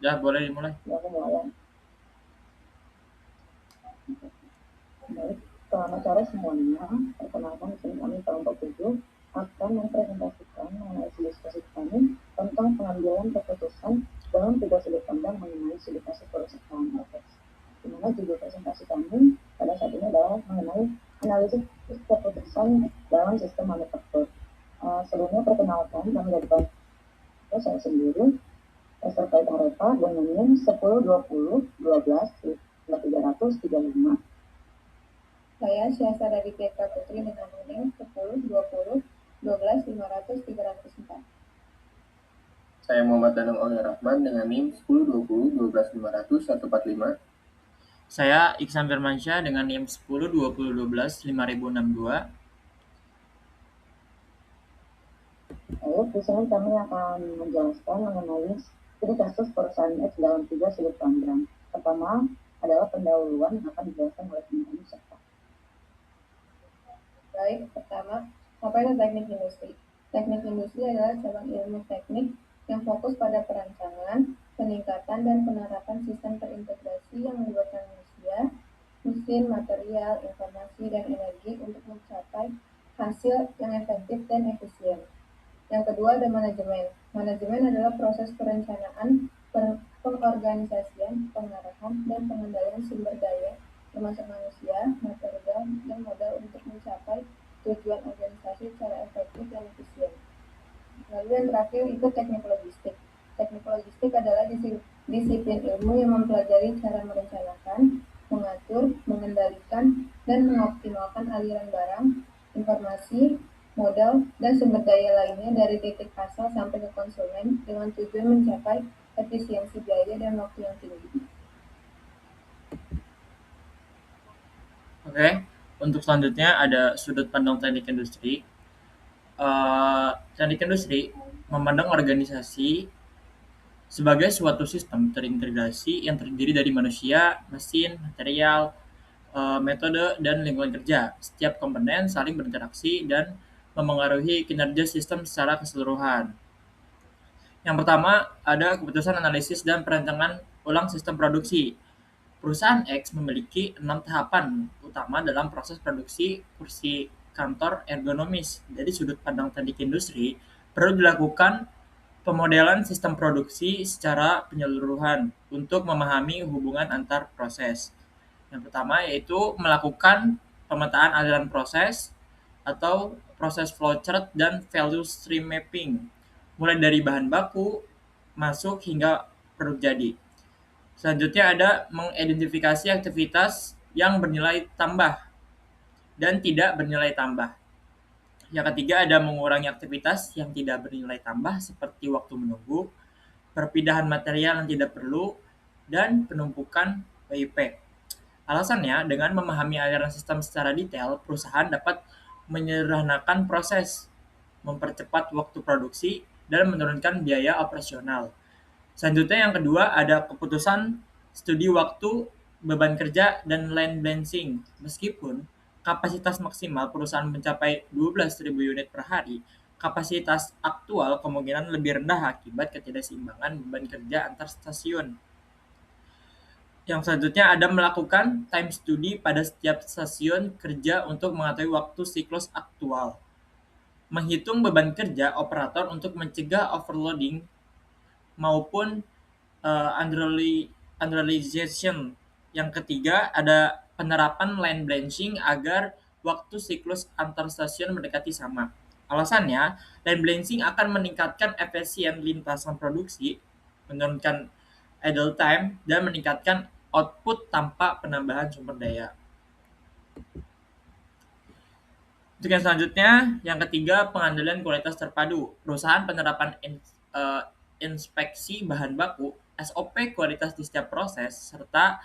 Ya, boleh dimulai. Ya, aku mulai ya. Baik, selamat sore semuanya. Perkenalkan, di sini kami kelompok 7 akan mempresentasikan mengenai diskusi kami tentang pengambilan keputusan dalam 3 sudut pandang mengenai studi kasus kerusakan OPEX. Di mana judul presentasi kami pada saat ini adalah mengenai analisis keputusan dalam sistem manufaktur. Sebelumnya perkenalkan, kami dari kelompok saya sendiri terkait Arepa dengan NIM 10 20 12 335. Saya Syahsa dari TK Putri dengan NIM 10 20 12 500 304. Saya Muhammad Danang Aulia Rahman dengan NIM 10 20 12 500 145. Saya Iksan Firmansyah dengan NIM 10 20 12 5062. Baik, di sini kami akan menjelaskan mengenai studi kasus perusahaan X dalam 3 sudut pandang. Pertama adalah pendahuluan yang akan dijelaskan oleh teman-teman serta. Baik, pertama, apa itu teknik industri? Teknik industri adalah cabang ilmu teknik yang fokus pada perancangan, peningkatan, dan penerapan sistem terintegrasi yang melibatkan manusia, mesin, material, informasi, dan energi untuk mencapai hasil yang efektif dan efisien. Yang kedua ada manajemen. Manajemen adalah proses perencanaan, pengorganisasian, pengarahan, dan pengendalian sumber daya, termasuk manusia, material, dan modal untuk mencapai tujuan organisasi secara efektif dan efisien. Lalu yang terakhir itu teknik logistik. Teknik logistik adalah disiplin ilmu yang mempelajari cara merencanakan, mengatur, mengendalikan, dan mengoptimalkan aliran barang, informasi, modal, dan sumber daya lainnya dari titik asal sampai ke konsumen dengan tujuan mencapai efisiensi biaya dan waktu yang tinggi. Oke, untuk selanjutnya ada sudut pandang teknik industri. Teknik industri memandang organisasi sebagai suatu sistem terintegrasi yang terdiri dari manusia, mesin, material, metode, dan lingkungan kerja. Setiap komponen saling berinteraksi dan memengaruhi kinerja sistem secara keseluruhan. Yang pertama, ada keputusan analisis dan perancangan ulang sistem produksi. Perusahaan X memiliki 6 tahapan utama dalam proses produksi kursi kantor ergonomis. Dari sudut pandang teknik industri, perlu dilakukan pemodelan sistem produksi secara penyeluruhan untuk memahami hubungan antar proses. Yang pertama yaitu melakukan pemetaan aliran proses atau proses flowchart dan value stream mapping, mulai dari bahan baku, masuk hingga produk jadi. Selanjutnya ada mengidentifikasi aktivitas yang bernilai tambah dan tidak bernilai tambah. Yang ketiga ada mengurangi aktivitas yang tidak bernilai tambah seperti waktu menunggu, perpindahan material yang tidak perlu, dan penumpukan WIP. Alasannya, dengan memahami aliran sistem secara detail, perusahaan dapat menyederhanakan proses, mempercepat waktu produksi, dan menurunkan biaya operasional. Selanjutnya yang kedua ada keputusan studi waktu, beban kerja, dan line balancing. Meskipun kapasitas maksimal perusahaan mencapai 12.000 unit per hari, kapasitas aktual kemungkinan lebih rendah akibat ketidakseimbangan beban kerja antar stasiun. Yang selanjutnya ada melakukan time study pada setiap stasiun kerja untuk mengetahui waktu siklus aktual. Menghitung beban kerja operator untuk mencegah overloading maupun underutilization. Yang ketiga ada penerapan line branching agar waktu siklus antar stasiun mendekati sama. Alasannya, line branching akan meningkatkan efisien lintasan produksi, menurunkan idle time, dan meningkatkan output tanpa penambahan sumber daya. Untuk yang selanjutnya, yang ketiga pengandalan kualitas terpadu. Perusahaan penerapan inspeksi bahan baku, SOP kualitas di setiap proses, serta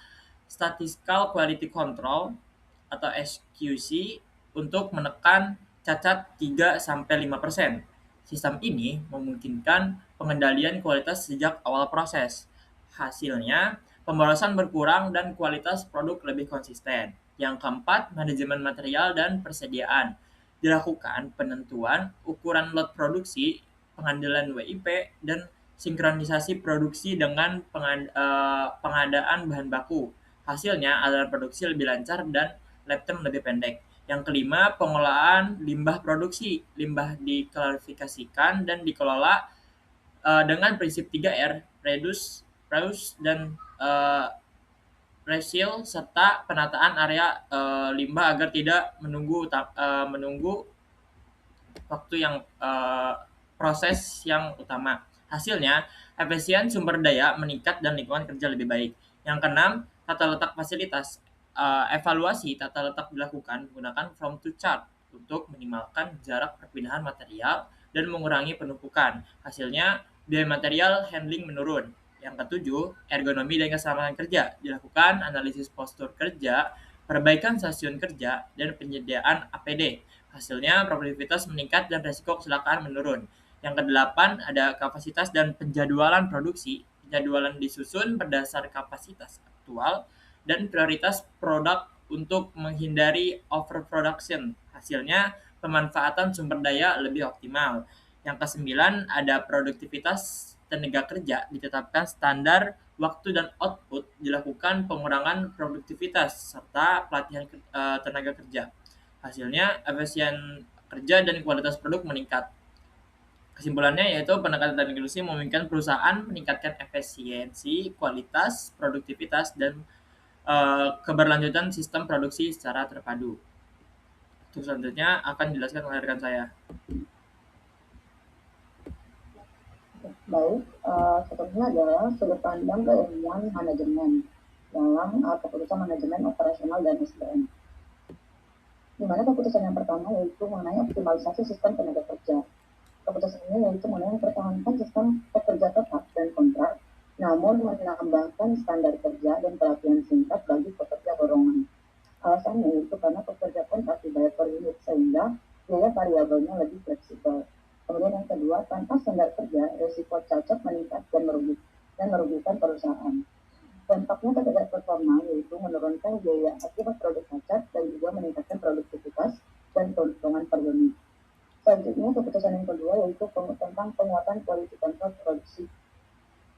statistical quality control atau SQC untuk menekan cacat 3-5%. Sistem ini memungkinkan pengendalian kualitas sejak awal proses. Hasilnya, pemborosan berkurang dan kualitas produk lebih konsisten. Yang keempat, manajemen material dan persediaan. Dilakukan penentuan ukuran lot produksi, pengandalan WIP, dan sinkronisasi produksi dengan pengadaan bahan baku. Hasilnya, aliran produksi lebih lancar dan lead time lebih pendek. Yang kelima, pengolahan limbah produksi. Limbah diklarifikasikan dan dikelola dengan prinsip 3R, reduce dan recycle, serta penataan area limbah agar tidak menunggu waktu yang proses yang utama. Hasilnya, efisien sumber daya meningkat dan lingkungan kerja lebih baik. Yang keenam, tata letak fasilitas. Evaluasi tata letak dilakukan menggunakan from to chart untuk minimalkan jarak perpindahan material dan mengurangi penumpukan. Hasilnya, biaya material handling menurun. Yang ketujuh, ergonomi dan keselamatan kerja. Dilakukan analisis postur kerja, perbaikan stasiun kerja, dan penyediaan APD. Hasilnya, produktivitas meningkat dan resiko kecelakaan menurun. Yang kedelapan, ada kapasitas dan penjadwalan produksi. Penjadwalan disusun berdasar kapasitas aktual dan prioritas produk untuk menghindari overproduction. Hasilnya, pemanfaatan sumber daya lebih optimal. Yang kesembilan, ada produktivitas tenaga kerja. Ditetapkan standar waktu dan output, dilakukan pengurangan produktivitas, serta pelatihan tenaga kerja. Hasilnya, efisien kerja dan kualitas produk meningkat. Kesimpulannya yaitu pendekatan teknologi industri memungkinkan perusahaan meningkatkan efisiensi, kualitas, produktivitas, dan keberlanjutan sistem produksi secara terpadu. Untuk selanjutnya akan dijelaskan oleh rekan saya. Baik, seterusnya adalah sudut pandang keilmuan manajemen dalam keputusan manajemen operasional dan SDM. Di mana keputusan yang pertama yaitu mengenai optimalisasi sistem tenaga kerja. Keputusan ini yaitu mengenai mempertahankan sistem pekerja tetap dan kontrak, namun menambahkan standar kerja dan pelatihan singkat bagi pekerja borongan. Alasannya itu karena pekerja kontrak dibayar per unit sehingga biaya variabelnya lebih fleksibel. Kemudian yang kedua, tanpa standar kerja, risiko cacat meningkat dan merugikan perusahaan. Dampaknya terhadap performa yaitu menurunkan biaya akibat produk cacat dan juga meningkatkan produktivitas dan keuntungan per unit. Selanjutnya, keputusan yang kedua yaitu tentang penguatan quality control produksi.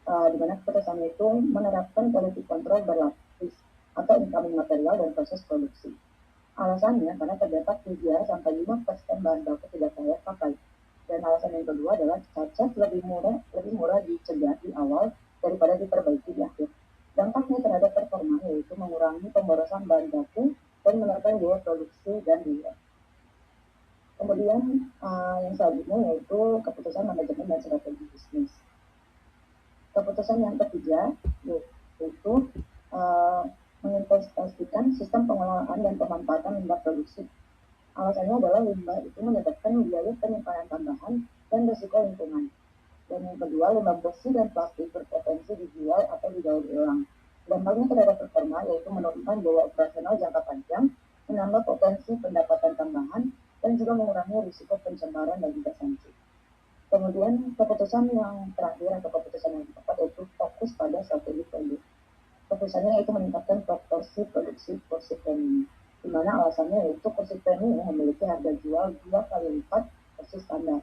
Di mana keputusan itu menerapkan quality control berlapis atau incoming material dan proses produksi. Alasannya karena terdapat 3-5% bahan baku tidak layak pakai. Dan alasan yang kedua adalah cacat lebih murah dicegah di awal daripada diperbaiki di akhir. Dampaknya terhadap performa yaitu mengurangi pemborosan bahan baku dan menekan biaya produksi dan biaya. Kemudian yang selanjutnya yaitu keputusan manajemen dan strategi bisnis. Keputusan yang ketiga yaitu menginvestasikan sistem pengelolaan dan pemanfaatan limbah produksi. Alasannya adalah limbah itu menyebabkan biaya penyimpanan tambahan dan risiko lingkungan. Dan yang kedua, limbah besi dan plastik berpotensi dijual atau didaur ulang. Dampaknya terhadap performa yaitu menurunkan biaya operasional jangka panjang, menambah potensi pendapatan tambahan, dan juga mengurangi risiko pencemaran dan juga sanksi. Kemudian keputusan yang terakhir atau keputusan yang keempat yaitu fokus pada strategi produk. Keputusannya yaitu meningkatkan proporsi produksi kursi premium, di mana alasannya yaitu kursi premium memiliki harga jual 2 kali lipat versus standar.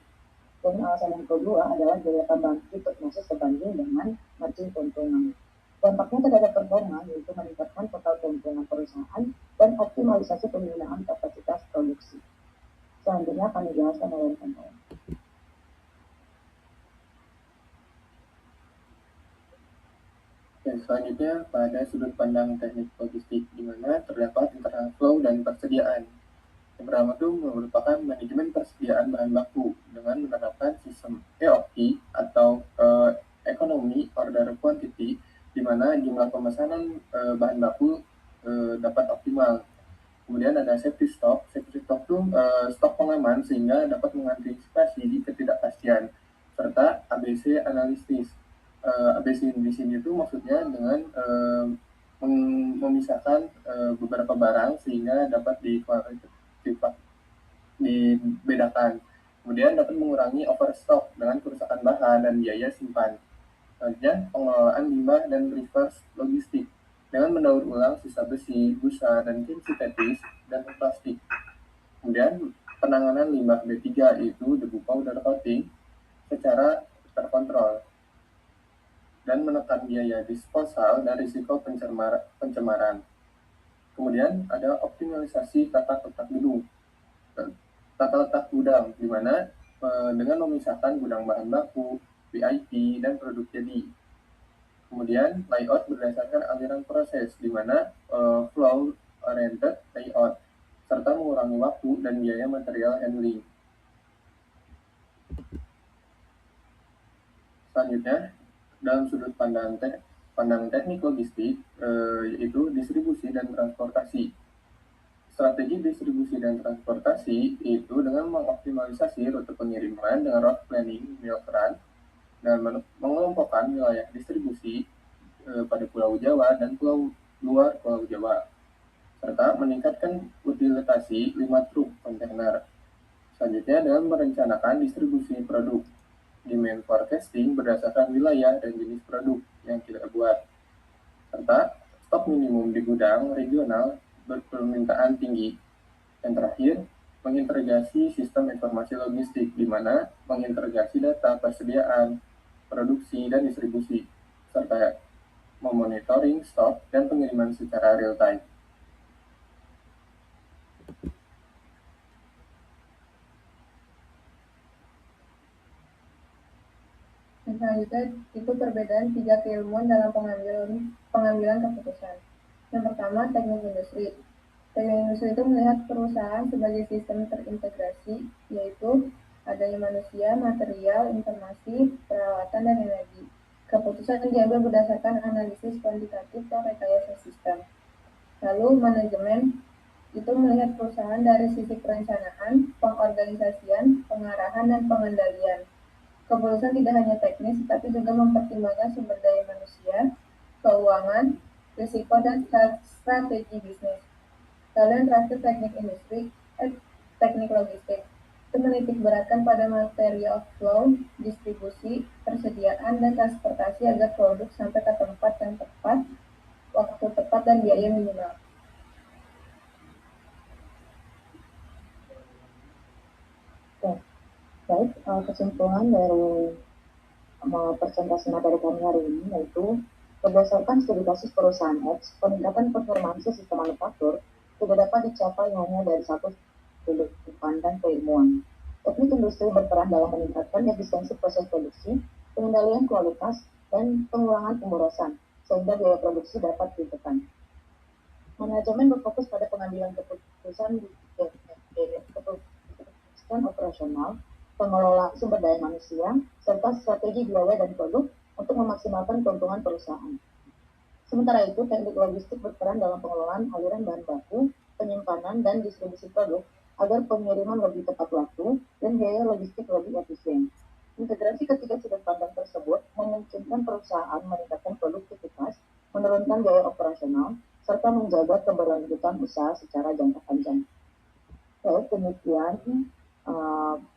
Dan alasan yang kedua adalah biaya tambahan itu masih sebanding dengan margin keuntungan. Dampaknya terhadap performa yaitu meningkatkan total keuntungan perusahaan dan optimalisasi penggunaan kapasitas produksi. Selanjutnya akan dijelaskan oleh rekan saya. Dan selanjutnya pada sudut pandang teknik logistik, di mana terdapat internal flow dan persediaan. Yang pertama itu merupakan manajemen persediaan bahan baku dengan menerapkan sistem EOQ atau Economy Order Quantity, di mana jumlah pemesanan bahan baku dapat optimal. Kemudian ada safety stock. Safety stock itu stok pengaman sehingga dapat mengantisipasi ketidakpastian, serta ABC analisis. ABC di sini itu maksudnya dengan memisahkan beberapa barang sehingga dapat dibedakan. Kemudian dapat mengurangi overstock dengan kerusakan bahan dan biaya simpan. Selanjutnya, pengelolaan limbah dan reverse logistik dengan mendaur ulang sisa besi, busa, dan tin sintetis dan plastik. Kemudian, penanganan limbah B3 itu debu powder coating secara terkontrol. dan menekan biaya disposal dan risiko pencemaran. Kemudian ada optimalisasi tata letak gudang, di mana dengan memisahkan gudang bahan baku, VIP, dan produk jadi. Kemudian layout berdasarkan aliran proses, di mana flow oriented layout, serta mengurangi waktu dan biaya material handling. Selanjutnya, dalam sudut pandang teknik logistik, yaitu distribusi dan transportasi. Strategi distribusi dan transportasi itu dengan mengoptimalisasi rute pengiriman dengan route planning, milk run, dan mengelompokkan wilayah distribusi pada Pulau Jawa dan luar Pulau Jawa, serta meningkatkan utilisasi 5 truk kontainer. Selanjutnya, dalam merencanakan distribusi produk, demand forecasting berdasarkan wilayah dan jenis produk yang kita buat, serta stok minimum di gudang regional berpermintaan tinggi. Yang terakhir, mengintegrasi sistem informasi logistik, di mana mengintegrasi data persediaan, produksi, dan distribusi, serta memonitoring stok dan pengiriman secara real-time. Selanjutnya itu perbedaan 3 keilmuan dalam pengambilan keputusan. Yang pertama, teknik industri. Teknik industri itu melihat perusahaan sebagai sistem terintegrasi, yaitu adanya manusia, material, informasi, peralatan, dan energi. Keputusan diambil berdasarkan analisis kuantitatif dan rekayasa sistem. Lalu manajemen itu melihat perusahaan dari sisi perencanaan, pengorganisasian, pengarahan, dan pengendalian. Keputusan tidak hanya teknis, tetapi juga mempertimbangkan sumber daya manusia, keuangan, risiko, dan strategi bisnis. Lalu yang terakhir teknik logistik. Itu menitik beratkan pada material flow, distribusi, persediaan, dan transportasi agar produk sampai ke tempat yang tepat, waktu tepat, dan biaya minimal. Baik, kesimpulan dari presentasi materi kami hari ini yaitu berdasarkan studi kasus perusahaan X, peningkatan performansi sistem manufaktur tidak dapat dicapai hanya dari satu sudut pandang keilmuan. Teknik industri berperan dalam meningkatkan efisiensi proses produksi, pengendalian kualitas, dan pengurangan pemborosan, sehingga biaya produksi dapat ditekan. Manajemen berfokus pada pengambilan keputusan operasional, pengelolaan sumber daya manusia, serta strategi biaya dan produk untuk memaksimalkan keuntungan perusahaan. Sementara itu, teknik logistik berperan dalam pengelolaan aliran bahan baku, penyimpanan, dan distribusi produk agar pengiriman lebih tepat waktu dan biaya logistik lebih efisien. Integrasi ketiga sudut pandang tersebut memungkinkan perusahaan meningkatkan produktivitas, menurunkan biaya operasional, serta menjaga keberlanjutan usaha secara jangka panjang. Baik, demikian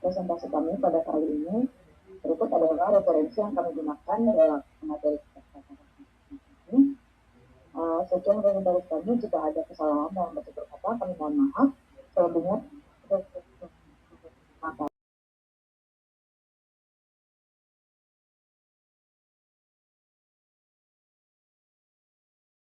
presentasi kami pada kali ini. Berikut adalah referensi yang kami gunakan dalam materi ini. Sekian dari kami. Jika ada kesalahan dalam bentuk kata, kami mohon maaf. Selebihnya